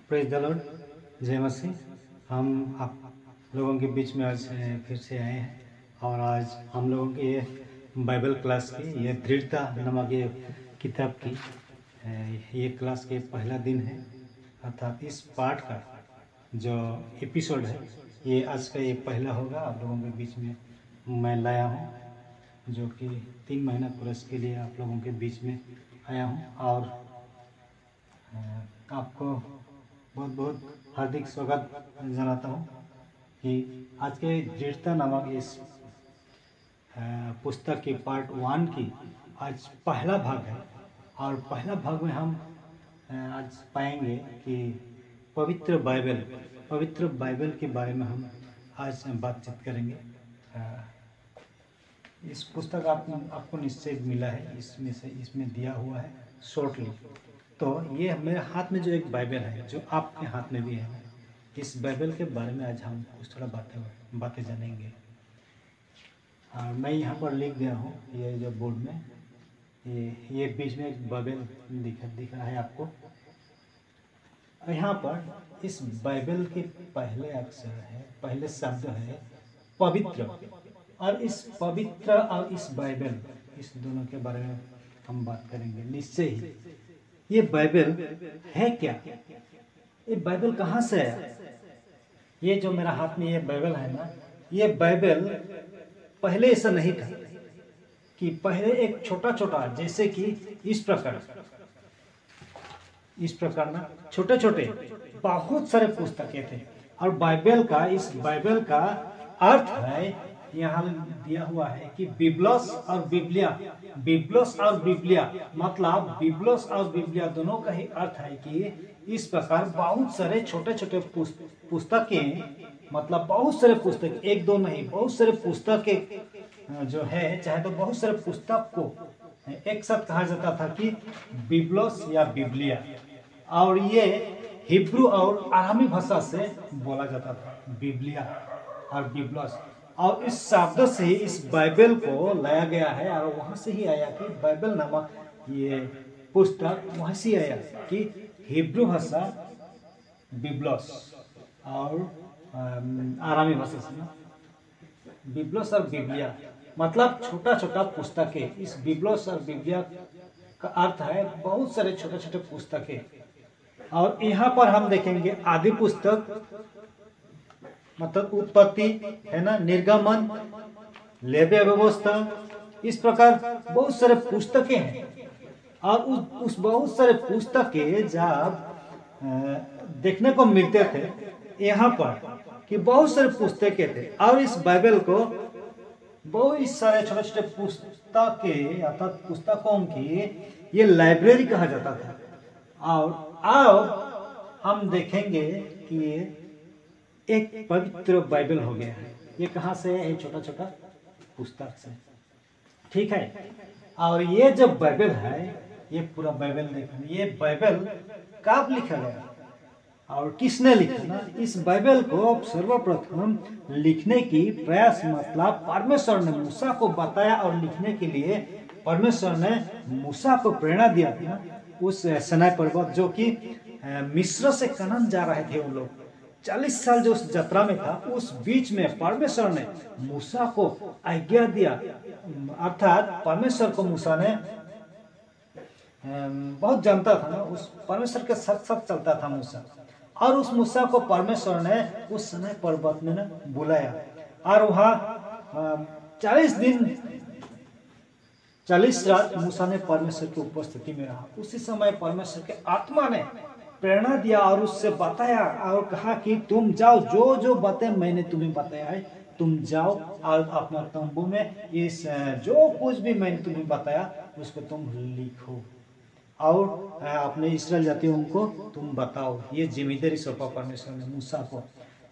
Praise the Lord, जय मसीह। हम आप लोगों के बीच में आज फिर से आए हैं और आज हम लोगों की ये बाइबल क्लास की ये दृढ़ता नामक ये किताब की ये क्लास के पहला दिन है। अर्थात इस पाठ का जो एपिसोड है ये आज का ये पहला होगा। आप लोगों के बीच में मैं लाया हूँ, जो कि 3 महीना कोर्स के लिए आप लोगों के बीच में आया हूँ और आपको बहुत बहुत हार्दिक स्वागत जनाता हूँ कि आज के दृढ़ता नामक इस पुस्तक के पार्ट 1 की आज पहला भाग है। और पहला भाग में हम आज पाएंगे कि पवित्र बाइबल के बारे में हम आज बातचीत करेंगे। इस पुस्तक आपको निश्चय मिला है, इसमें दिया हुआ है शॉर्टली। तो ये मेरे हाथ में जो एक बाइबल है, जो आपके हाथ में भी है, इस बाइबल के बारे में आज हम कुछ थोड़ा बातें जानेंगे। और मैं यहाँ पर लिख दिया हूँ, ये जो बोर्ड में ये बीच में एक बाइबल दिख रहा है आपको। यहाँ पर इस बाइबल के पहले अक्षर है, पहले शब्द है पवित्र। और इस पवित्र और इस बाइबल, इस दोनों के बारे में हम बात करेंगे निश्चय ही। ये बाइबल है क्या? ये बाइबल कहाँ से आया? ये जो मेरा हाथ में ये बाइबल है ना, ये बाइबल पहले ऐसा नहीं था कि पहले एक छोटा छोटा, जैसे कि इस प्रकार ना छोटे छोटे बहुत सारे पुस्तकें थे। और इस बाइबल का अर्थ है, यहाँ दिया हुआ है कि बिब्लोस और बिब्लिया मतलब बिब्लोस और बिब्लिया दोनों का ही अर्थ है कि इस प्रकार बहुत सारे छोटे छोटे पुस्तकें, मतलब बहुत सारे पुस्तक, एक दो नहीं, बहुत सारे पुस्तकें जो है, चाहे तो बहुत सारे पुस्तक को एक साथ कहा जाता था कि बिब्लोस या बिब्लिया। और ये हिब्रू और अरामी भाषा से बोला जाता था, बिब्लिया और बिब्लोस। और इस शब्द से इस बाइबल को लाया गया है और वहां से ही आया कि बाइबल नामक ये पुस्तक वहां से आया कि हिब्रू भाषा बिब्लोस और आरामी भाषा से बिब्लोस और बिब्लिया, मतलब छोटा छोटा पुस्तकें। इस बिब्लोस और बिब्लिया का अर्थ है बहुत सारे छोटे छोटे पुस्तकें। और यहाँ पर हम देखेंगे आदि पुस्तक मतलब उत्पत्ति है ना, निर्गमन, लेवी व्यवस्था, इस प्रकार बहुत सारे पुस्तकें हैं। और उस बहुत सारे पुस्तकें जब देखने को मिलते थे यहाँ पर कि बहुत सारे पुस्तकें थे। और इस बाइबल को बहुत सारे छोटे छोटे पुस्तकें अर्थात पुस्तकों की ये लाइब्रेरी कहा जाता था। और अब हम देखेंगे कि एक पवित्र बाइबल हो गया है। ये कहाँ से है? ये छोटा छोटा पुस्तक से, ठीक है। और ये जो बाइबल है, ये पूरा बाइबल देखना, ये बाइबल कब लिखा गया और किसने लिखा ना? इस बाइबल को सर्वप्रथम लिखने की प्रयास, मतलब परमेश्वर ने मूसा को बताया और लिखने के लिए परमेश्वर ने मूसा को प्रेरणा दिया था। उस सिनाई पर्वत, जो कि मिस्र से कनान जा रहे थे वो लोग, 40 साल जो उस यात्रा में था, उस बीच में परमेश्वर ने मूसा को आज्ञा दिया। अर्थात परमेश्वर को मूसा ने बहुत जानता था ना, उस परमेश्वर के साथ साथ चलता था मूसा। और उस मूसा को परमेश्वर ने उस सिनाई पर्वत में ना बुलाया और वहाँ 40 दिन 40 रात मूसा ने परमेश्वर की उपस्थिति में रहा। उसी समय परमेश्वर के आत्मा ने प्रेरणा दिया और उससे बताया और कहा कि तुम जाओ, जो जो बातें मैंने तुम्हें बताया है तुम जाओ और अपना तंबू में इस जो कुछ भी मैंने तुम्हें बताया उसको तुम लिखो और अपने इस्राएल जातियों को तुम बताओ। ये जिम्मेदारी सौंपा परमेश्वर ने मूसा को।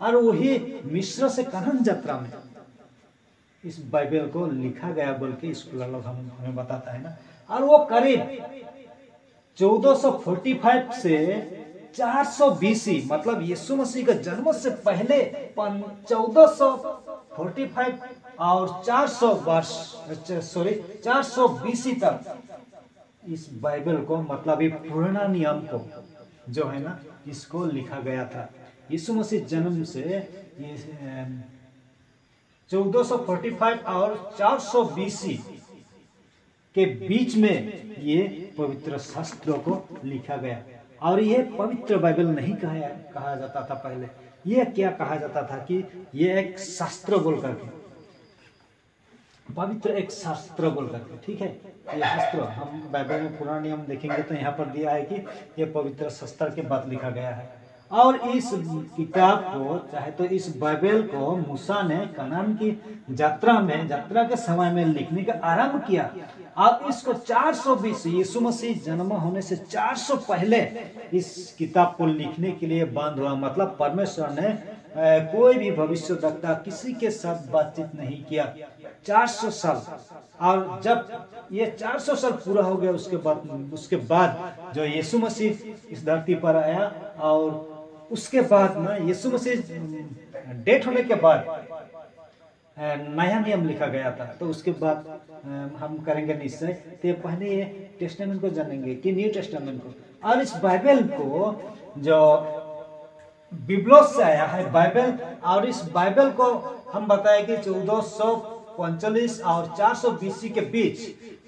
और वही मिस्र से कनान यात्रा में इस बाइबल को लिखा गया बोल के स्कॉलर लोग हमें बताता है ना। और वो करीब 1445 से 400 BC, मतलब यीशु मसीह का जन्म से पहले 1445 और 400 BC तक इस बाइबल को, मतलब ये पुराना नियम को जो है ना इसको लिखा गया था। यीशु मसीह जन्म से ये 1445 और 400 BC के बीच में ये पवित्र शास्त्रों को लिखा गया। और ये पवित्र बाइबल नहीं कहा जाता था पहले। ये क्या कहा जाता था कि ये एक शास्त्र बोल करके, पवित्र एक शास्त्र बोल करके, ठीक है। ये शास्त्र हम बाइबल में पुराना नियम देखेंगे तो यहाँ पर दिया है कि ये पवित्र शास्त्र के बाद लिखा गया है। और इस किताब को चाहे तो इस बाइबल को मूसा ने कनान की यात्रा के समय में लिखने का आरंभ किया। अब इसको 400 BC यीशु मसीह जन्म होने से 400 पहले इस किताब को लिखने के लिए बंद हुआ। मतलब परमेश्वर ने कोई भी भविष्यवक्ता किसी के साथ बातचीत नहीं किया 400 साल। और जब ये 400 साल पूरा हो गया उसके बाद जो यीशु मसीह इस धरती पर आया, और उसके बाद ना यीशु मसीह डेथ होने के बाद नया नियम लिखा गया था। तो उसके बाद हम करेंगे निश्चय। तो पहले ये टेस्टामेंट को जानेंगे कि न्यू टेस्टामेंट को, और इस बाइबल को जो बिबलोस से आया है बाइबल, और इस बाइबल को हम बताए कि 1445 और 400 BC के बीच,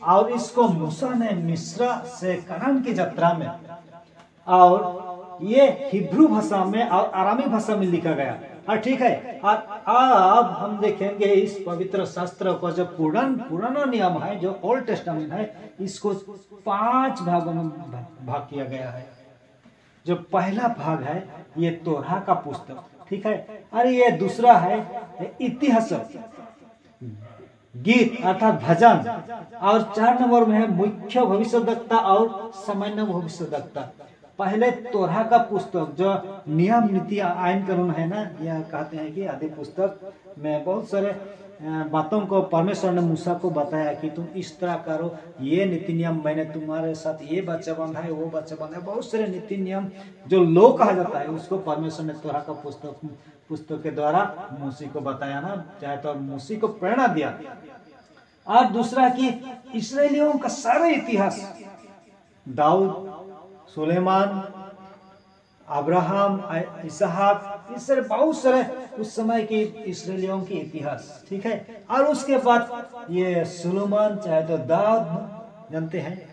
और इसको मूसा ने मिस्र से कनान की यात्रा में, और ये हिब्रू भाषा में और आरामी भाषा में लिखा गया। और ठीक है, और अब हम देखेंगे इस पवित्र शास्त्र को जो पुराना नियम है, जो ओल्ड टेस्टामेंट है, इसको 5 भागों में भाग किया गया है। जो पहला भाग है ये तोरा का पुस्तक, ठीक है। और ये दूसरा है इतिहास, गीत अर्थात भजन, और 4 नंबर में है मुख्य भविष्यवक्ता और सामान्य भविष्यवक्ता। पहले तोरा का पुस्तक जो नियम नीति आईन कानून है ना, यह कहते हैं कि आदि पुस्तक में बहुत सारे बातों को परमेश्वर ने मूसा को बताया कि तुम इस तरह करो, ये नीति नियम मैंने तुम्हारे साथ ये बच्चा बंधा है, वो बच्चा बंधा है, बहुत सारे नीति नियम जो लो कहा जाता है उसको परमेश्वर ने तोरा का पुस्तक के द्वारा मूसी को बताया ना, चाहे तो मूसी को प्रेरणा दिया। और दूसरा कि इस्राएलियों का सारा इतिहास, दाऊद, सुलेमान, अब्राहम, इसहाक, इस तरह बहुत सारे उस समय के इस्राएलियों की इतिहास, ठीक है। और उसके बाद ये सुलेमान चाहे तो दाऊद जानते हैं,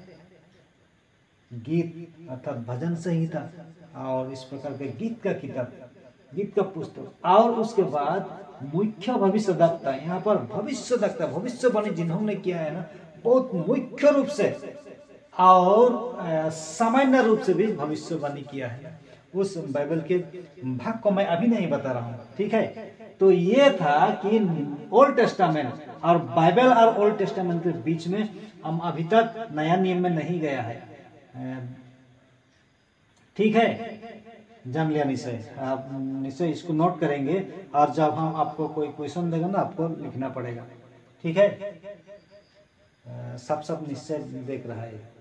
गीत अर्थात भजन संहिता, और इस प्रकार के गीत का किताब, गीत का पुस्तक। और उसके बाद मुख्य भविष्यवक्ता, यहाँ पर भविष्यवक्ता भविष्यवाणी जिन्होंने किया है ना, बहुत मुख्य रूप से और सामान्य रूप से भी भविष्यवाणी किया है। उस बाइबल के भाग को मैं अभी नहीं बता रहा हूँ, ठीक है। तो ये था कि ओल्ड टेस्टामेंट और बाइबल और ओल्ड टेस्टामेंट के बीच में हम अभी तक नया नियम में नहीं गया है, ठीक है। जान लिया निश्चय, आप निश्चय इसको नोट करेंगे, और जब हम आपको कोई क्वेश्चन देगा ना आपको लिखना पड़ेगा, ठीक है। सब निश्चय देख रहा है।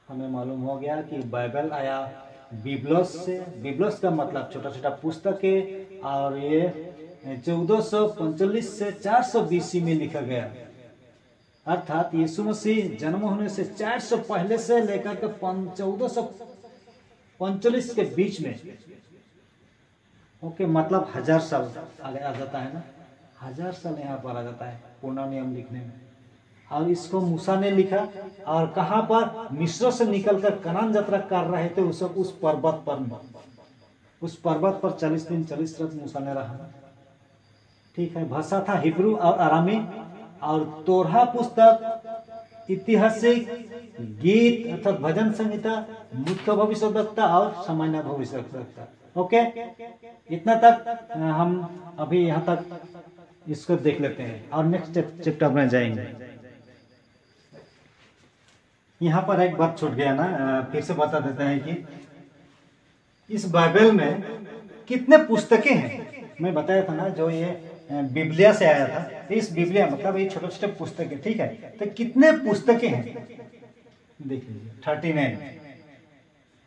हमें मालूम हो गया कि बाइबल आया बिबलोस से। बिबलोस का मतलब छोटा छोटा पुस्तक है, और ये 1445 से 400 BC में लिखा गया, अर्थात यीशु मसीह जन्म होने से 400 पहले से लेकर के 1445 के बीच में, ओके। मतलब 1000 साल आगे आ जाता है ना, 1000 साल यहाँ पर आ जाता है पूर्ण नियम लिखने में। और इसको मूसा ने लिखा, और कहाँ पर, मिस्र से निकलकर कनान यात्रा कर रहे थे उस पर्वत पर 40 दिन 40 रात मूसा ने रहा, ठीक है। भाषा था हिब्रू और आरामी। और तोरा पुस्तक, ऐतिहासिक, गीत अर्थात भजन संहिता, मुख्य भविष्यवक्ता और सामान्य भविष्यवक्ता, ओके। इतना तक हम अभी यहाँ तक इसको देख लेते हैं, और नेक्स्ट चैप्टर में जाएंगे। यहाँ पर एक बात छूट गया ना, फिर से बता देते हैं कि इस बाइबल में कितने पुस्तकें हैं। मैं बताया था ना, जो ये बिबलिया से आया था, इस बिबलिया मतलब ये छोटे छोटे पुस्तकें, ठीक है। तो कितने पुस्तकें हैं देख लीजिए, 39।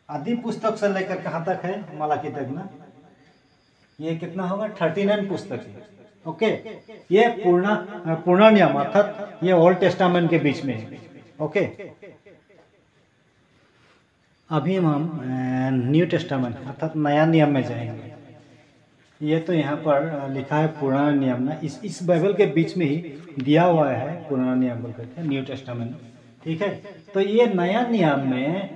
आदि पुस्तक से लेकर कहाँ तक है, मलाकी तक ना, ये कितना होगा, 39 पुस्तक है, ओके। ये पूर्ण नियम अर्थात ये ओल्ड टेस्टामेंट के बीच में है, ओके। अभी हम न्यू टेस्टामेंट अर्थात नया नियम में जाएंगे। ये तो यहाँ पर लिखा है पुराना नियम ना, इस बाइबल के बीच में ही दिया हुआ है पुराना नियम बोल करके न्यू टेस्टामेंट। ठीक है, तो ये नया नियम में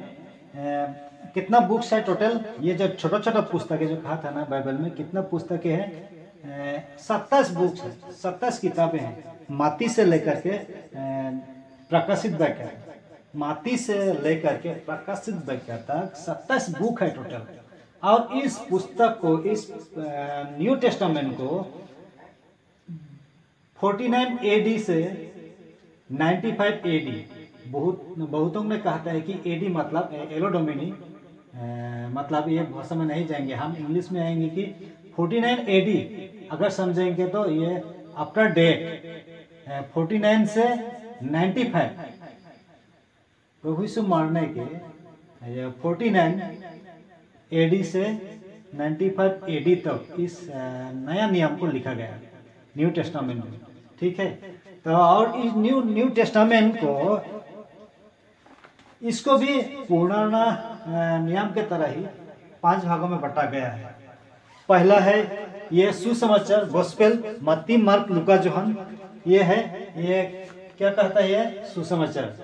कितना बुक्स है टोटल? ये जो छोटा छोटा पुस्तकें जो कहा था ना बाइबल में, कितना पुस्तकें हैं? 27 बुक्स है, 27 किताबें हैं। मत्ती से लेकर के प्रकाशित वाक्य, मत्ती से लेकर के प्रकाशित वाक्य तक 27 बुक है टोटल। और इस पुस्तक को, इस न्यू टेस्टामेंट को 49 एडी से 95 एडी, बहुतों ने कहता है कि एडी मतलब एलो डोमिनी, मतलब ये भाषा में नहीं जाएंगे, हम इंग्लिश में आएंगे कि 49 एडी अगर समझेंगे तो ये आफ्टर डेट 49 से 95 प्रभु यीशु मरने के 49 एडी से 95 एडी तक इस नया नियम को लिखा गया न्यू टेस्टामेंट में। ठीक है, तो और इस न्यू टेस्टामेंट को, इसको भी पुराना नियम के तरह ही 5 भागों में बांटा गया है। पहला है ये सुसमाचार, गॉस्पेल, मत्ती, मार्क, लूका, यूहन्ना। ये है, ये क्या कहता है? ये सुसमाचार,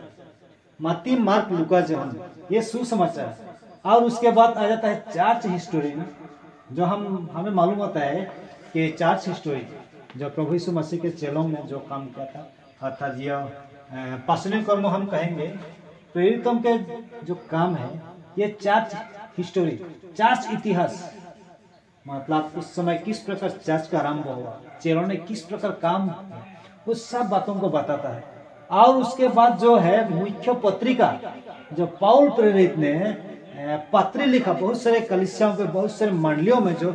मत्ती, मार्क, लूका, यूहन्ना, ये सुसमाचार। और उसके बाद आ जाता है चर्च हिस्टोरी ना, जो हमें मालूम होता है कि चर्च हिस्टोरी जो प्रभु यीशु मसीह के चेलों में जो काम किया था, अर्थात ये पाशनिक कर्म हम कहेंगे, प्रेरितों के जो काम है, ये चर्च हिस्टोरी, चर्च इतिहास, मतलब उस समय किस प्रकार चर्च का आरंभ हुआ, चेलों ने किस प्रकार काम, उस सब बातों को बताता है। और उसके बाद जो है मुख्य पत्रिका, जो पौल प्रेरित ने पत्री लिखा, बहुत सारे कलीसियाओं पे, बहुत सारे मंडलियों में जो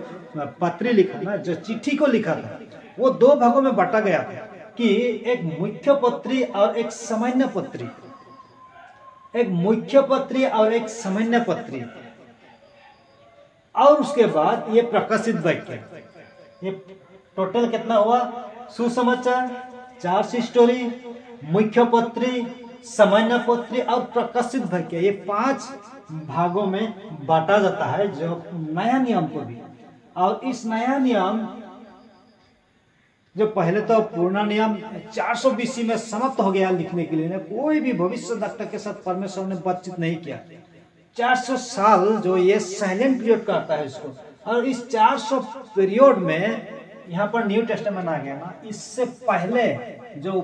पत्री लिखा ना, जो चिट्ठी को लिखा था, वो 2 भागों में बांटा गया था कि एक मुख्य पत्री और एक सामान्य पत्री, एक मुख्य पत्री और एक सामान्य पत्री। और उसके बाद ये प्रकाशित वाक्य, ये टोटल कितना हुआ? सुसमाचार, चर्च हिस्टोरी, मुख्य पत्री, सामान्य पत्री और प्रकाशित वाक्य, ये 5 भागों में बांटा जाता है जो नया नियम को भी। और इस नया नियम, जो पहले तो पुराना नियम 400 बीसी में समाप्त हो गया लिखने के लिए ना, कोई भी भविष्यद्वक्ता के साथ परमेश्वर ने बातचीत नहीं किया। 400 साल जो ये साइलेंट पीरियड कहता है इसको, और इस 400 पीरियड में यहाँ पर न्यू टेस्टामेंट आ गया ना। इससे पहले जो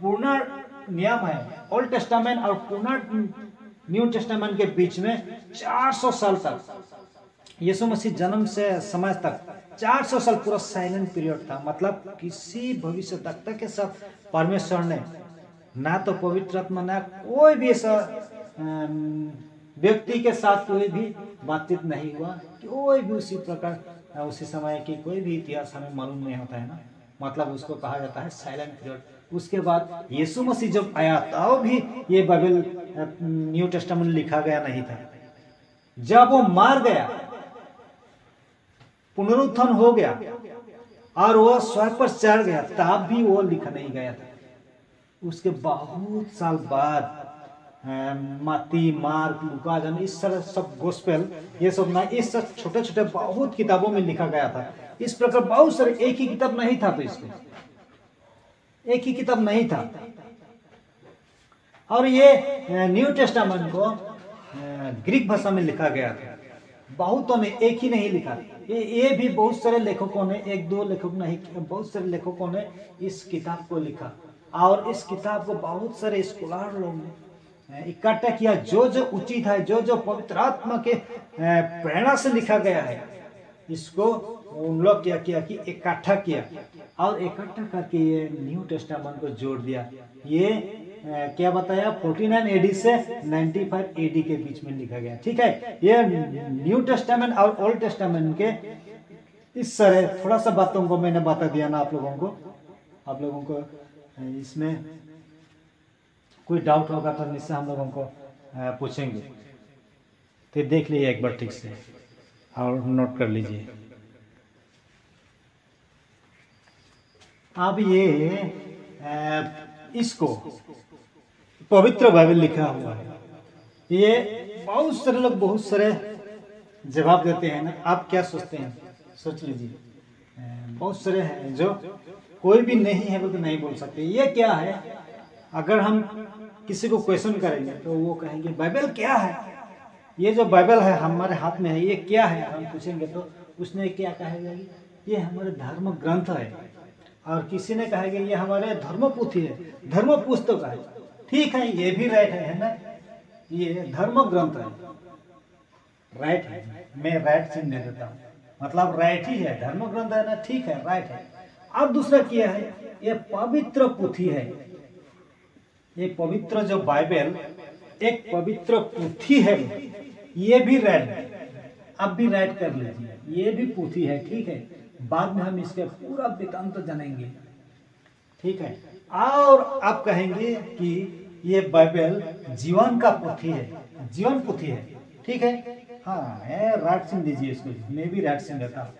पूर्ण नियम है, ओल्ड टेस्टामेंट और पूर्ण न्यू टेस्टामेंट के बीच में 400 साल तक, यीशु मसीह जन्म से समय तक 400 साल पूरा साइलेंट पीरियड था। मतलब किसी भविष्यद्वक्ता के साथ परमेश्वर ने ना तो पवित्र आत्मा, ना कोई भी ऐसा व्यक्ति के साथ कोई भी बातचीत नहीं हुआ, कोई भी उसी प्रकार, उसी समय की कोई भी इतिहास हमें मालूम नहीं होता है ना, मतलब उसको कहा जाता है साइलेंट पीरियड। उसके बाद यीशु मसीह जब आया तब भी ये बाइबल न्यू टेस्टामेंट लिखा गया नहीं था। जब वो मार गया, पुनरुत्थान हो गया और वह स्वर्ग पर चढ़ गया, तब भी वो लिखा नहीं गया था। उसके बहुत साल बाद मत्ती, मार्क, लूका, यूहन्ना, इस तरह सब गोस्पेल, ये सब ना, इस सब छोटे छोटे बहुत किताबों में लिखा गया था। इस प्रकार बहुत सारे, एक ही किताब नहीं था, तो इसमें एक ही किताब नहीं था। और ये न्यू टेस्टामेंट को ग्रीक भाषा में लिखा गया था। बहुतों ने, एक ही नहीं लिखा, ये भी बहुत सारे लेखकों ने, 1-2 लेखक नहीं, बहुत सारे लेखकों ने इस किताब को लिखा। और इस किताब को बहुत सारे स्कॉलर लोग ने इकट्ठा किया, जो जो उचित है, जो जो पवित्र आत्मा के प्रेरणा से लिखा गया है, इसको उन लोग क्या किया कि इकट्ठा किया, और इकट्ठा करके ये न्यू टेस्टामेंट को जोड़ दिया। ये क्या बताया? 49 एडी से 95 एडी के बीच में लिखा गया। ठीक है, ये न्यू टेस्टामेंट और ओल्ड टेस्टामेंट के इस तरह थोड़ा सा बातों को मैंने बता दिया ना आप लोगों को इसमें कोई डाउट होगा तो निश्चय हम लोगों को पूछेंगे, तो देख लीजिए एक बार ठीक से और नोट कर लीजिए। अब ये इसको पवित्र बाइबल लिखा हुआ है, ये बहुत सारे लोग बहुत सारे जवाब देते हैं ना, आप क्या सोचते हैं? सोच लीजिए। बहुत सारे हैं जो कोई भी नहीं है बोल तो नहीं बोल सकते। ये क्या है? अगर हम किसी को क्वेश्चन करेंगे तो वो कहेंगे बाइबल क्या है? ये जो बाइबल है हमारे हाथ में है, ये क्या है? हम पूछेंगे तो उसने क्या कहेगा? ये हमारे धर्म ग्रंथ है। और किसी ने कहेगा ये हमारे धर्म पुथी है, धर्म पुस्तक है। ठीक है, ये भी राइट है ना, ये धर्म ग्रंथ है, राइट है। मैं राइट चिन्ह दे देता हूँ, मतलब राइट ही है, धर्म ग्रंथ है ना, ठीक है, राइट है। अब दूसरा क्या है? ये पवित्र पुथी है। ये पवित्र जो बाइबल एक पवित्र पुथी है, ये भी राइट है। अब भी राइट कर लीजिए, ये भी पुथी है, ठीक है। बाद में हम इसके पूरा वृत्तांत जानेंगे, ठीक है। और आप कहेंगे कि ये बाइबल जीवन का पुथी है, जीवन पुथी है, ठीक है। हाँ, राइट चिन्ह दीजिए इसको, मैं भी राइट चिन्ह देता हूँ,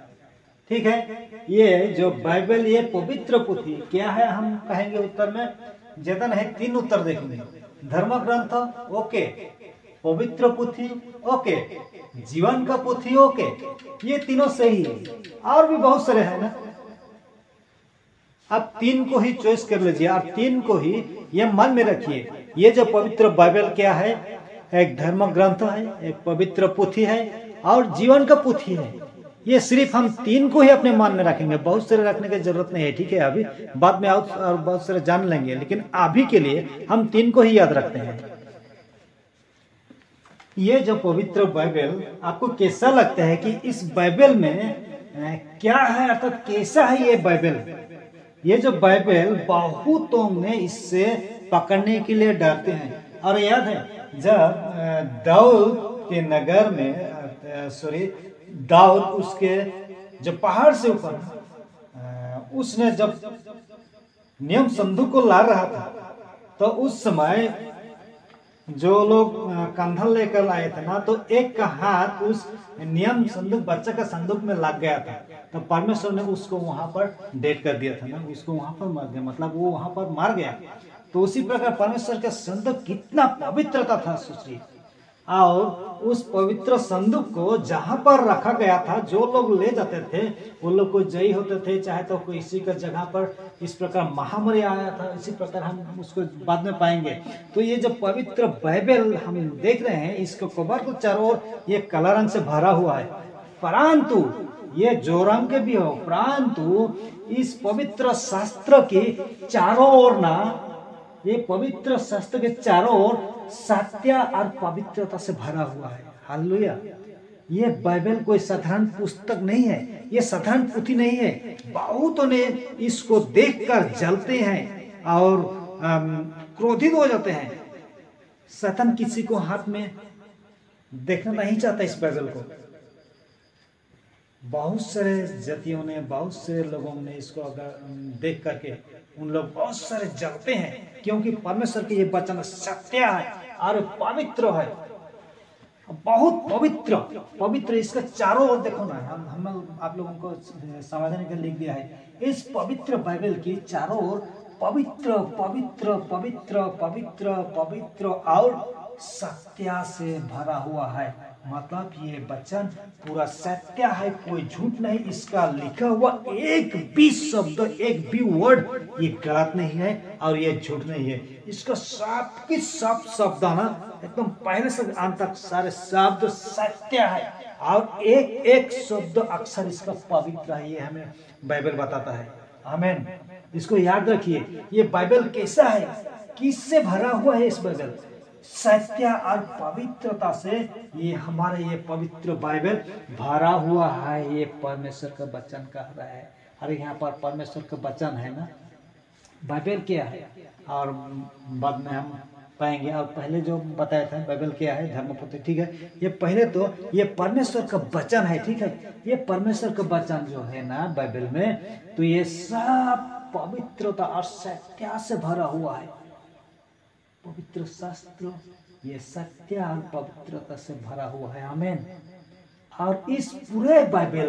ठीक है। ये जो बाइबल ये पवित्र पुथी क्या है? हम कहेंगे उत्तर में ज्यादा नहीं, 3 उत्तर देखेंगे। धर्म ग्रंथ ओके, पवित्र पुथी ओके, जीवन का पुथी ओके, ये तीनों सही है। और भी बहुत सारे हैं ना, आप 3 को ही चॉइस कर लीजिए। आप 3 को ही ये मन में रखिए। ये जो पवित्र बाइबल क्या है? एक धर्म ग्रंथ है, एक पवित्र पुथी है और जीवन का पुथी है। ये सिर्फ हम 3 को ही अपने मन में रखेंगे, बहुत सारे रखने की जरूरत नहीं है, ठीक है। अभी बाद में और बहुत सारे जान लेंगे, लेकिन अभी के लिए हम 3 को ही याद रखते हैं। ये जो पवित्र बाइबल आपको कैसा लगता है कि इस बाइबल में क्या है, अर्थात कैसा है ये बाइबल? ये जो बाइबल बहुतों ने इससे पकड़ने के लिए डरते हैं। और याद है जब दाऊद के नगर में दाऊद उसके जो पहाड़ से ऊपर उसने जब नियम संदूक को ला रहा था, तो उस समय जो लोग कंधा लेकर आए थे ना, तो एक का हाथ उस नियम संदूक, बच्चे का संदूक में लग गया था। तो परमेश्वर ने उसको वहां पर डेड कर दिया था ना, उसको वहां पर मार दिया, मतलब वो वहां पर मार गया। तो उसी प्रकार परमेश्वर का संदूक कितना पवित्रता था, सोचिए। और उस पवित्र संदूक को जहां पर रखा गया था, जो लोग ले जाते थे वो लोग को जयी होते थे, चाहे तो कोई इसी का जगह पर इस प्रकार महामारी आया था। इसी प्रकार हम उसको बाद में पाएंगे। तो ये जो पवित्र बाइबल हम देख रहे हैं, इसको कवर को चारों ओर ये काला रंग से भरा हुआ है, परंतु ये जो रंग के भी हो, परंतु इस पवित्र शास्त्र के चारों ओर ना, ये पवित्र शास्त्र के चारों ओर सत्य और पवित्रता से भरा हुआ है। हालेलुया। ये बाइबल कोई साधारण पुस्तक नहीं है, ये साधारण पुथी नहीं है। बहुतों ने इसको देखकर जलते हैं और क्रोधित हो जाते हैं। शैतान किसी को हाथ में देखना नहीं चाहता इस बाइबल को। बहुत सारे जातियों ने, बहुत सारे लोगों ने इसको अगर देख करके उन लोग बहुत सारे जलते हैं, क्योंकि परमेश्वर के ये वचन सत्य है और पवित्र है, बहुत पवित्र पवित्र। इसका चारों ओर देखो ना, हम आप लोगों को समझने के लिए लिख दिया है। इस पवित्र बाइबल की चारों ओर पवित्र पवित्र पवित्र पवित्र पवित्र और सत्य से भरा हुआ है। मतलब ये वचन पूरा सत्य है, कोई झूठ नहीं। इसका लिखा हुआ एक भी शब्द, एक भी वर्ड ये गलत नहीं है और ये झूठ नहीं है। इसका सब के सब शब्द ना, एकदम पहले से अंत तक सारे शब्द सत्य है और एक एक शब्द अक्षर इसका पवित्र है। ये हमें बाइबल बताता है। आमीन। इसको याद रखिए। ये बाइबल कैसा है, किससे भरा हुआ है? इस बाइबल सत्य और पवित्रता से ये हमारे ये पवित्र बाइबल भरा हुआ है। ये परमेश्वर का वचन कह रहा है। अरे यहाँ पर परमेश्वर का वचन है ना, बाइबल क्या है और बाद में हम पाएंगे। और पहले जो बताया था बाइबल क्या है, धर्मपुत्र, ठीक है। ये पहले तो ये परमेश्वर का वचन है, ठीक है। ये परमेश्वर का वचन जो है ना बाइबल में, तो ये सब पवित्रता और सत्य से भरा हुआ है। पवित्र शास्त्र ये सत्य और पवित्रता से भरा हुआ है। आमीन। और इस पूरे बाइबल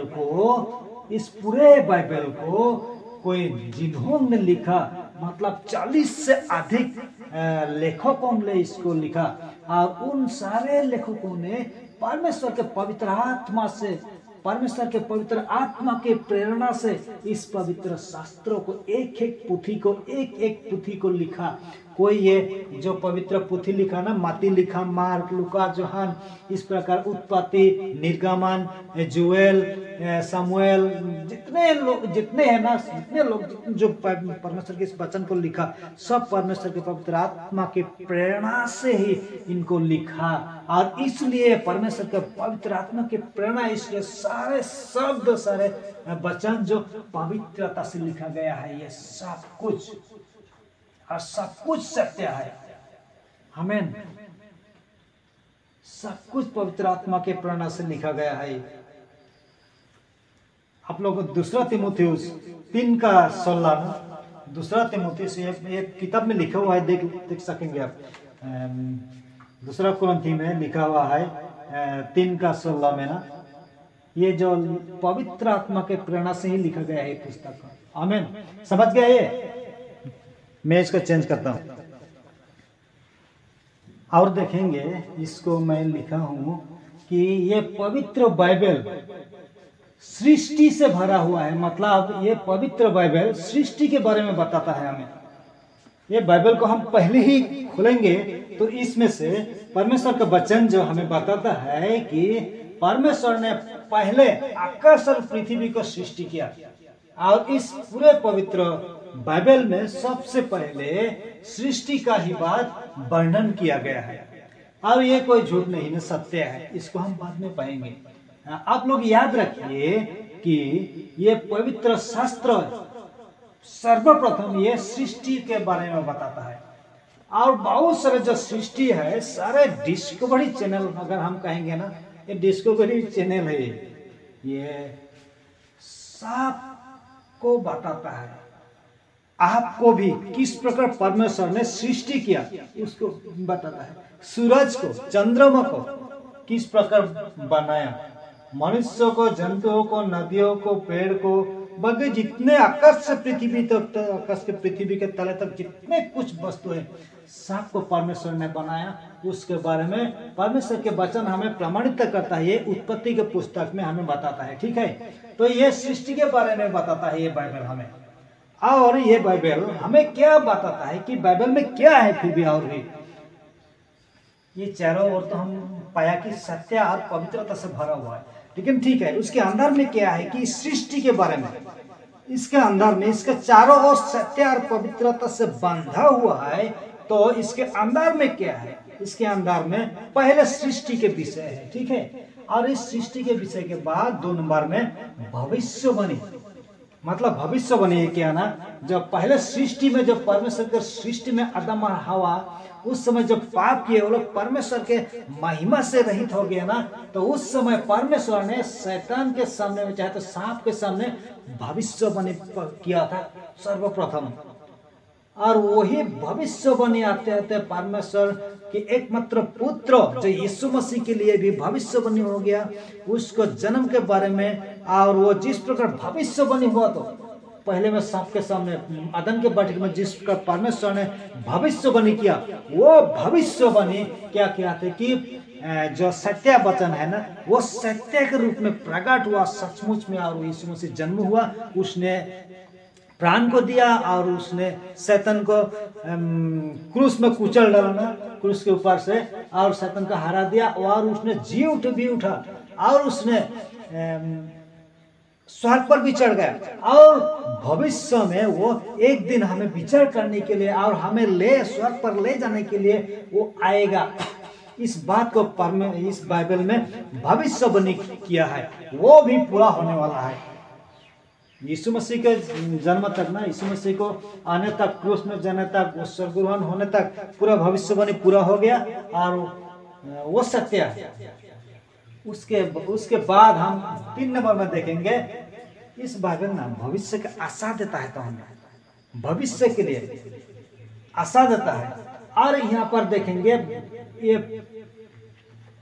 को कोई जिन्होंने लिखा, मतलब 40 से अधिक लेखकों ने इसको लिखा, और उन सारे लेखकों ने परमेश्वर के पवित्र आत्मा से, परमेश्वर के पवित्र आत्मा के प्रेरणा से इस पवित्र शास्त्रों को, एक एक पुथी को लिखा। कोई ये जो पवित्र पुथी लिखा ना, मत्ती लिखा, मार्क, लूका, यूहन्ना, इस प्रकार उत्पत्ति, निर्गमन, जोएल, शमूएल, जितने हैं ना, जितने लोग जो परमेश्वर के इस वचन को लिखा, सब परमेश्वर के पवित्र आत्मा के प्रेरणा से ही इनको लिखा। और इसलिए परमेश्वर के पवित्र आत्मा के प्रेरणा, इसलिए सारे शब्द, सारे वचन जो पवित्रता से लिखा गया है, ये सब कुछ और सब कुछ सत्य है। आमीन। सब कुछ पवित्र आत्मा के प्रेरणा से लिखा गया है। आप लोग दूसरा तीमुथियुस 3:16, दूसरा तीमुथियुस एक किताब में लिखा हुआ है, देख सकेंगे आप। दूसरा कुरिन्थी में लिखा हुआ है 3:16 में ना, ये जो पवित्र आत्मा के प्रेरणा से ही लिखा गया है पुस्तक। आमीन। समझ गए? ये मैं इसको चेंज करता हूं और देखेंगे, इसको मैं लिखा हूं कि ये पवित्र बाइबल सृष्टि से भरा हुआ है। मतलब ये पवित्र बाइबल सृष्टि के बारे में बताता है हमें। ये बाइबल को हम पहले ही खोलेंगे तो इसमें से परमेश्वर का वचन जो हमें बताता है कि परमेश्वर ने पहले आकाश और पृथ्वी को सृष्टि किया, और इस पूरे पवित्र बाइबल में सबसे पहले सृष्टि का ही बात वर्णन किया गया है। और ये कोई झूठ नहीं, सत्य है। इसको हम बाद में पाएंगे। आप लोग याद रखिए कि ये पवित्र शास्त्र सर्वप्रथम ये सृष्टि के बारे में बताता है। और बहुत सारे जो सृष्टि है, सारे डिस्कवरी चैनल, अगर हम कहेंगे ना, ये डिस्कवरी चैनल है, ये सब को बताता है आपको भी किस प्रकार परमेश्वर ने सृष्टि किया, उसको बताता है। सूरज को, चंद्रमा को किस प्रकार बनाया, मनुष्यों को, जंतुओं को, नदियों को, पेड़ को, बगे जितने आकाश से पृथ्वी तक, आकाश के पृथ्वी के तले तक जितने कुछ वस्तु है, सबको परमेश्वर ने बनाया। उसके बारे में परमेश्वर के वचन हमें प्रमाणित करता है। ये उत्पत्ति के पुस्तक में हमें बताता है। ठीक है, तो ये सृष्टि के बारे में बताता है ये बाइबल हमें। और ये बाइबल हमें क्या बताता है कि बाइबल में क्या है फिर भी, और भी ये चारों ओर तो हम पाया कि सत्य और पवित्रता से भरा हुआ है, लेकिन ठीक है, उसके अंदर में क्या है कि सृष्टि के बारे में, इसके अंदर में, इसके चारों ओर सत्य और पवित्रता से बांधा हुआ है। तो इसके अंदर में क्या है? इसके अंदर में पहले सृष्टि के विषय है। ठीक है, और इस सृष्टि के विषय के बाद 2 नंबर में भविष्यवाणी। मतलब भविष्यवाणी क्या ना, जब पहले सृष्टि में, जब परमेश्वर के सृष्टि में आदम और हवा उस समय जब पाप किए, वो लोग परमेश्वर के महिमा से रहित हो गए ना, तो उस समय परमेश्वर ने शैतान के सामने में, चाहे तो सांप के सामने भविष्यवाणी किया था सर्वप्रथम। और वही भविष्यवाणी आते आते परमेश्वर के एकमात्र पुत्र जो यीशु मसीह के लिए भी भविष्यवाणी हो गया, उसको जन्म के बारे में। और वो जिस प्रकार भविष्यवाणी हुआ, तो पहले में सांप के सामने, आदम के बैठक में जिस प्रकार परमेश्वर ने भविष्यवाणी किया, वो भविष्यवाणी क्या कहते कि जो सत्य वचन है ना, वो सत्य के रूप में प्रकट हुआ सचमुच में। और यीशु मसीह जन्म हुआ, उसने प्राण को दिया, और उसने शैतान को क्रूस में कुचल डाला ना, क्रूस के ऊपर से, और शैतान को हरा दिया। और उसने भी उठा, और उसने स्वर्ग पर भी चढ़ गया। और भविष्य में वो एक दिन हमें विचार करने के लिए और हमें स्वर्ग पर ले जाने के लिए वो आएगा। इस बात को इस बाइबल में भविष्यवाणी किया है, वो भी पूरा होने वाला है। यीशु मसीह के जन्म तक ना, यीशु मसीह को आने तक, क्रूस में जाने तक, वो स्वर्गारोहण होने तक पूरा भविष्यवाणी पूरा हो गया, और वो सत्य है। उसके बाद हम 3 नंबर में देखेंगे, इस बाइबल ना भविष्य का आशा देता है। तो हमें भविष्य के लिए आशा देता है। और यहाँ पर देखेंगे, ये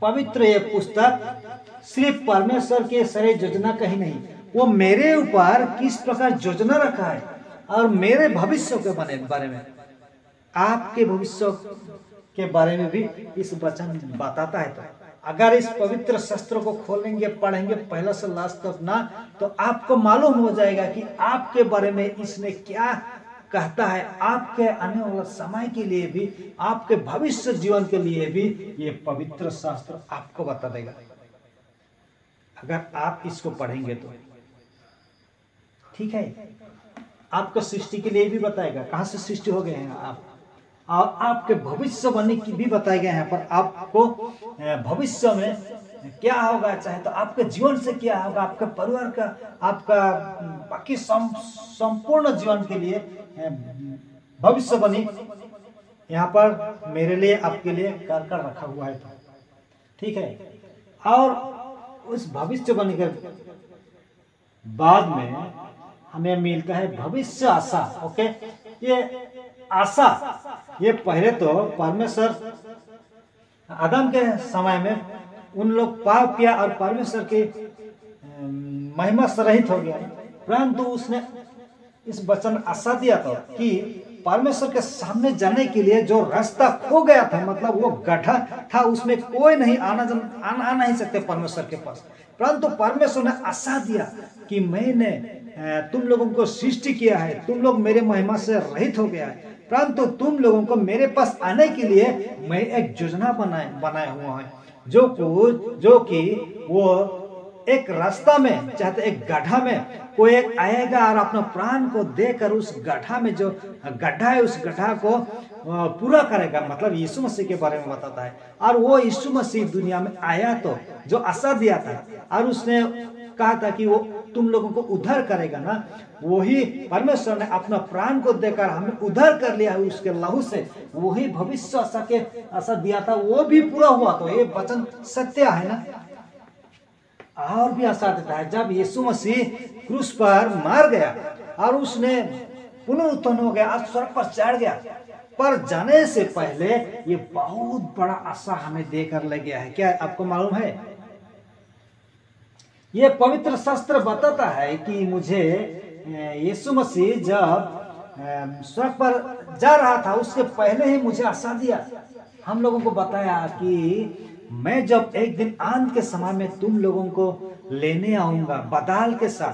पवित्र ये पुस्तक सिर्फ परमेश्वर के सारे योजना कहीं नहीं, वो मेरे ऊपर किस प्रकार योजना रखा है और मेरे भविष्य के बारे में। आपके भविष्य के बारे में भी इस वचन बताता है। तो अगर इस पवित्र शास्त्र को खोलेंगे, पढ़ेंगे पहला से लास्ट तक ना, तो आपको मालूम हो जाएगा कि आपके बारे में इसने क्या कहता है। आपके आने वाला समय के लिए भी, आपके भविष्य जीवन के लिए भी ये पवित्र शास्त्र आपको बता देगा, अगर आप इसको पढ़ेंगे तो। ठीक है, आपको सृष्टि के लिए भी बताएगा, कहां से सृष्टि हो गए हैं आप, और आपके भविष्यवाणी की भी बताए गए हैं। पर आपको भविष्य में क्या होगा, चाहे तो आपके जीवन से क्या होगा, आपके परिवार का, आपका बाकी संपूर्ण जीवन के लिए भविष्यवाणी यहाँ पर मेरे लिए, आपके लिए कर रखा हुआ है। ठीक है, और उस भविष्यवाणी के बाद में हमें मिलता है भविष्य आशा। ओके, ये आशा, ये पहले तो परमेश्वर आदम के समय में उन लोग पाप किया और परमेश्वर की महिमा से रहित हो गया, परंतु उसने इस वचन आशा दिया था कि परमेश्वर के सामने जाने के लिए जो रास्ता खो गया था, मतलब वो गड्ढा था, उसमें कोई नहीं आ नहीं सकते परमेश्वर के पास, परंतु परमेश्वर ने आशा दिया कि मैंने तुम लोगों को सृष्टि किया है, तुम लोग मेरे महिमा से रहित हो गया है, परंतु तुम लोगों को मेरे पास आने के लिए मैं एक योजना बनाया हुआ है, जो कि वो एक रास्ता में, चाहते एक गड्ढा में कोई एक आएगा और अपना प्राण को देकर उस गड्ढा में, जो गड्ढा है उस गड्ढा को पूरा करेगा। मतलब यीशु मसीह के बारे में बताता है। और वो यीशु मसीह दुनिया में आया तो जो आशा दिया था, और उसने कहा था कि वो तुम लोगों को उद्धार करेगा ना, वही परमेश्वर ने अपना प्राण को देकर हमें उद्धार कर लिया है उसके लहू से। वही भविष्य आशा दिया था, वो भी पूरा हुआ। तो ये वचन सत्य है ना। और भी आशा देता है, जब यीशु मसीह क्रूस पर मार गया और उसने पुनरुत्थान हो गया और स्वर्ग पर चढ़ गया, पर जाने से पहले ये बहुत बड़ा आशा हमें देकर ले गया है। क्या आपको मालूम है? ये पवित्र शास्त्र बताता है कि मुझे यीशु मसीह जब स्वर्ग पर जा रहा था, उससे पहले ही मुझे आशा दिया, हम लोगों को बताया कि मैं जब एक दिन अंत के समय में तुम लोगों को लेने आऊंगा बदाल के साथ,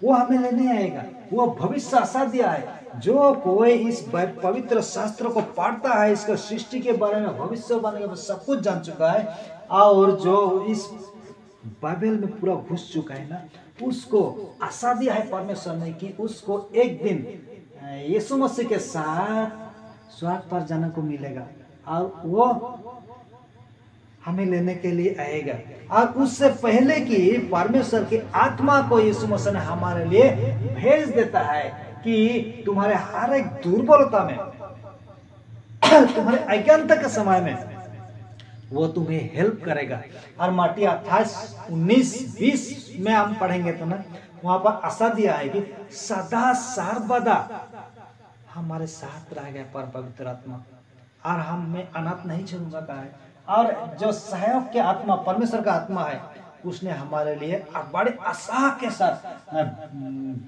वो हमें लेने आएगा। वो भविष्य आशा दिया है। जो कोई इस पवित्र शास्त्र को पढ़ता है, इसका सृष्टि के बारे में, भविष्य बारे में सब कुछ जान चुका है, और जो इस बाइबल में पूरा घुस चुका है ना, उसको आशा दिया है परमेश्वर ने कि उसको एक दिन यीशु मसीह के साथ स्वर्ग पर जाने को मिलेगा, और वो हमें लेने के लिए आएगा। और उससे पहले कि परमेश्वर की आत्मा को यीशु मसीह ने हमारे लिए भेज देता है कि तुम्हारे हर एक दुर्बलता में, तुम्हारे अज्ञानता के समय में वो तुम्हें हेल्प करेगा। और मत्ती 28:19-20 में हम पढ़ेंगे तो ना, वहां पर आशा दिया है कि सदा सर्वदा हमारे साथ रहेगा पर पवित्र आत्मा, और हमें अनाथ नहीं छोड़ूंगा कहा है। और जो सहायक के आत्मा, परमेश्वर का आत्मा है, उसने हमारे लिए बड़े आशा के साथ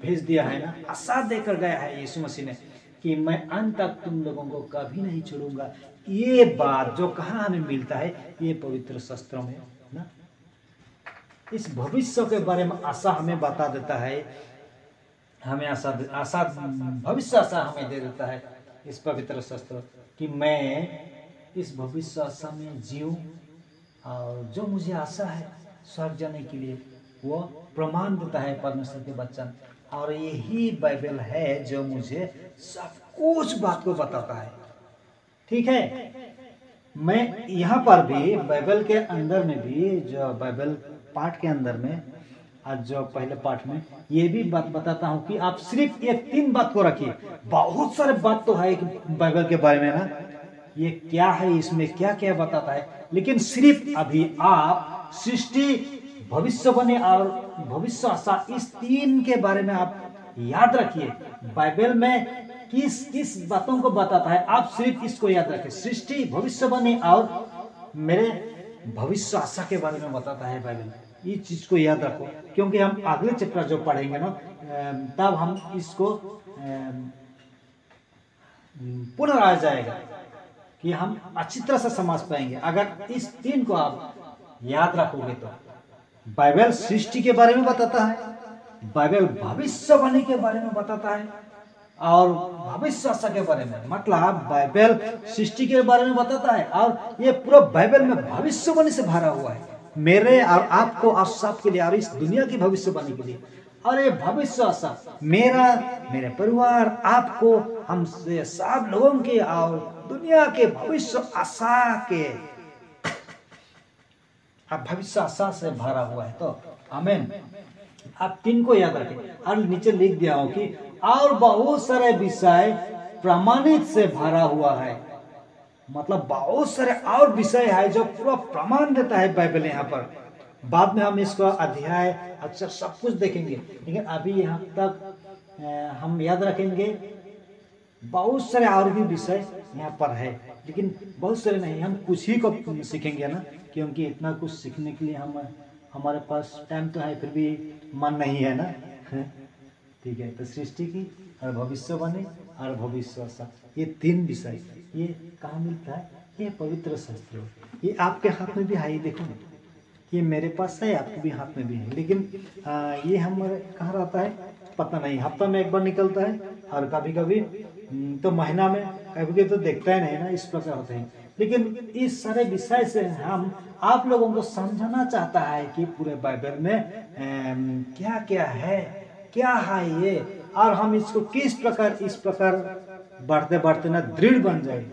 भेज दिया है ना, आशा देकर गया है यीशु मसीह ने कि मैं अंत तक तुम लोगों को कभी नहीं छोड़ूंगा। ये बात जो कहाँ हमें मिलता है, ये पवित्र शास्त्रों में ना। इस भविष्य के बारे में आशा हमें बता देता है, हमें आशा भविष्य आशा हमें दे देता है इस पवित्र शास्त्र कि मैं इस भविष्य आशा में जीऊं, और जो मुझे आशा है स्वर्ग जाने के लिए, वो प्रमाण देता है परमेश्वर के वचन। और यही बाइबल है जो मुझे सब कुछ बात को बताता है। ठीक है, मैं यहाँ पर भी बाइबल के अंदर में भी, जो बाइबल पाठ के अंदर में, आज जो पहले पाठ में ये भी बात बताता हूँ कि आप सिर्फ ये 3 बात को रखिए। बहुत सारे बात तो है बाइबल के बारे में ना, ये क्या है, इसमें क्या क्या बताता है, लेकिन सिर्फ अभी आप सृष्टि, भविष्यवाणी और भविष्य आशा, इस 3 के बारे में आप याद रखिए। बाइबल में किस किस बातों को बताता है, आप सिर्फ इसको याद रखिए। सृष्टि, भविष्यवाणी और मेरे भविष्य आशा के बारे में बताता है बाइबल। ये चीज को याद रखो, क्योंकि हम अगले चैप्टर जो पढ़ेंगे ना, तब हम इसको पुनः आ जाएगा कि हम अच्छी तरह से समझ पाएंगे अगर इस 3 को आप याद रखोगे तो। बाइबल सृष्टि के बारे में बताता है, बाइबल भविष्यवाणी के बारे में बताता है और भविष्य के बारे में, मतलब बाइबल सृष्टि के बारे में बताता है और ये पूरा बाइबल में भविष्यवाणी से भरा हुआ है, मेरे और आपको और सबके लिए और इस दुनिया की भविष्यवाणी के लिए। और ये भविष्य आशा मेरा, मेरे परिवार, आपको, हमसे सब लोगों के और दुनिया के भविष्य आशा के, अब भविष्य आशा से भरा हुआ है। तो आमीन। आप 3 को याद रखें और नीचे लिख दिया हो कि और बहुत सारे विषय प्रमाणित से भरा हुआ है, मतलब बहुत सारे और विषय है जो पूरा प्रमाण देता है बाइबल। यहाँ पर बाद में हम इसको अध्याय अक्षर सब कुछ देखेंगे, लेकिन अभी यहाँ तक हम याद रखेंगे बहुत सारे और भी विषय यहाँ पर है, लेकिन बहुत सारे नहीं, हम कुछ ही को सीखेंगे ना, क्योंकि इतना कुछ सीखने के लिए हमारे पास टाइम तो है, फिर भी मन नहीं है ना। ठीक है, तो सृष्टि की और भविष्यवाणी और भविष्य आशा, ये 3 विषय ये कहाँ मिलता है? ये पवित्र शास्त्र, ये आपके हाथ में भी है, ये देखो ये मेरे पास है, आपके भी हाथ में भी है, लेकिन ये हमारे कहाँ रहता है पता नहीं। हफ्ता में एक बार निकलता है और कभी कभी तो महीना में, कभी कभी तो देखता ही नहीं ना, इस प्रकार होते हैं। लेकिन इस सारे विषय से हम आप लोगों को समझाना चाहता है कि पूरे बाइबल में क्या क्या है, क्या है ये, और हम इसको किस प्रकार इस प्रकार बढ़ते बढ़ते ना दृढ़ बन जाए।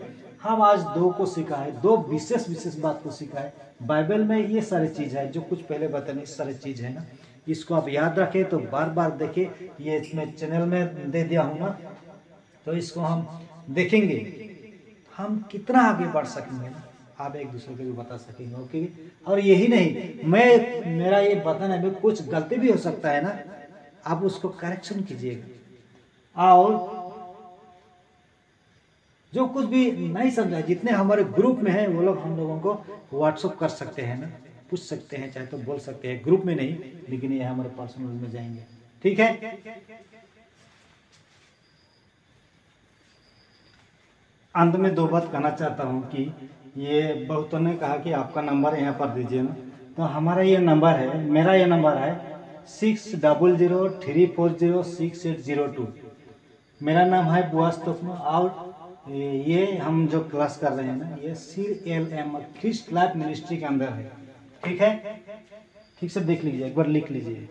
हम आज 2 को सीखा है, 2 विशेष बात को सीखा है। बाइबल में ये सारी चीज है जो कुछ पहले बताने, इस सारी चीज है ना, इसको आप याद रखें तो बार बार देखें। ये इसमें चैनल में दे दिया हूँ ना, तो इसको हम देखेंगे, हम कितना आगे बढ़ सकेंगे ना, आप एक दूसरे को भी बता सकेंगे। ओके, और यही नहीं, मेरा ये बताने में कुछ गलती भी हो सकता है ना, आप उसको करेक्शन कीजिएगा। और जो कुछ भी नहीं समझा, जितने हमारे ग्रुप में है वो लोग हम लोगों को व्हाट्सअप कर सकते हैं ना, पूछ सकते हैं, चाहे तो बोल सकते हैं, ग्रुप में नहीं, लेकिन ये हमारे पर्सनल में जाएंगे। ठीक है, अंत में 2 बात कहना चाहता हूँ कि ये बहुतों ने कहा कि आपका नंबर यहाँ पर दीजिए ना, तो हमारा ये नंबर है, मेरा ये नंबर है 6003406802। मेरा नाम है बुआस तोकनो, और ये हम जो क्लास कर रहे हैं ना, ये CLM ख्रिस्ट लाइफ मिनिस्ट्री के अंदर है। ठीक है, ठीक से देख लीजिए, एक बार लिख लीजिए।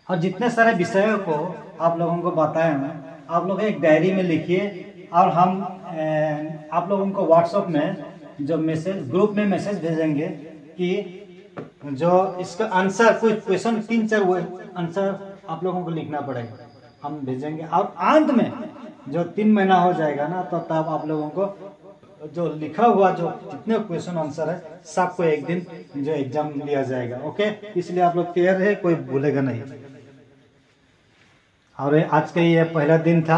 और जितने सारे विषयों को आप लोगों को बताया ना, आप लोग एक डायरी में लिखिए, और हम आप लोगों को व्हाट्सएप में जो मैसेज, ग्रुप में मैसेज भेजेंगे कि जो इसका आंसर, कोई क्वेश्चन 3-4 आंसर आप लोगों को लिखना पड़ेगा, हम भेजेंगे। और अंत में जो 3 महीना हो जाएगा ना, तो तब आप लोगों को जो लिखा हुआ जो जितने क्वेश्चन आंसर है सबको एक दिन जो एग्जाम लिया जाएगा। ओके, इसलिए आप लोग तैयार है, कोई भूलेगा नहीं। और आज का ये पहला दिन था,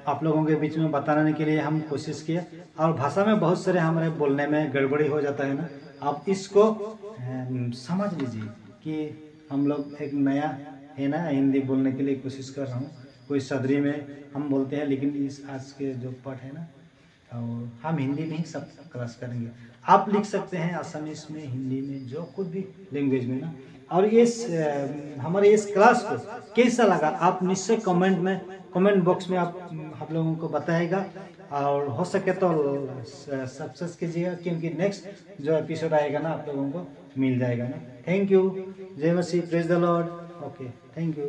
आप लोगों के बीच में बताने के लिए हम कोशिश किए। और भाषा में बहुत सारे हमारे बोलने में गड़बड़ी हो जाता है ना, आप इसको समझ लीजिए कि हम लोग एक नया है ना, हिंदी बोलने के लिए कोशिश कर रहा हूँ। कोई सदरी में हम बोलते हैं, लेकिन इस आज के जो पाठ है ना, और हम हिंदी में ही सब क्लास करेंगे। आप लिख सकते हैं असमीज में, हिंदी में, जो कुछ भी लैंग्वेज में ना। और इस हमारे इस क्लास को कैसा लगा आप निश्चय कमेंट बॉक्स में आप लोगों को बताएगा, और हो सके तो सब्सक्राइब कीजिएगा, क्योंकि नेक्स्ट जो एपिसोड आएगा ना आप लोगों को मिल जाएगा ना। थैंक यू, जय मसीह, praise the lord. Okay, thank you.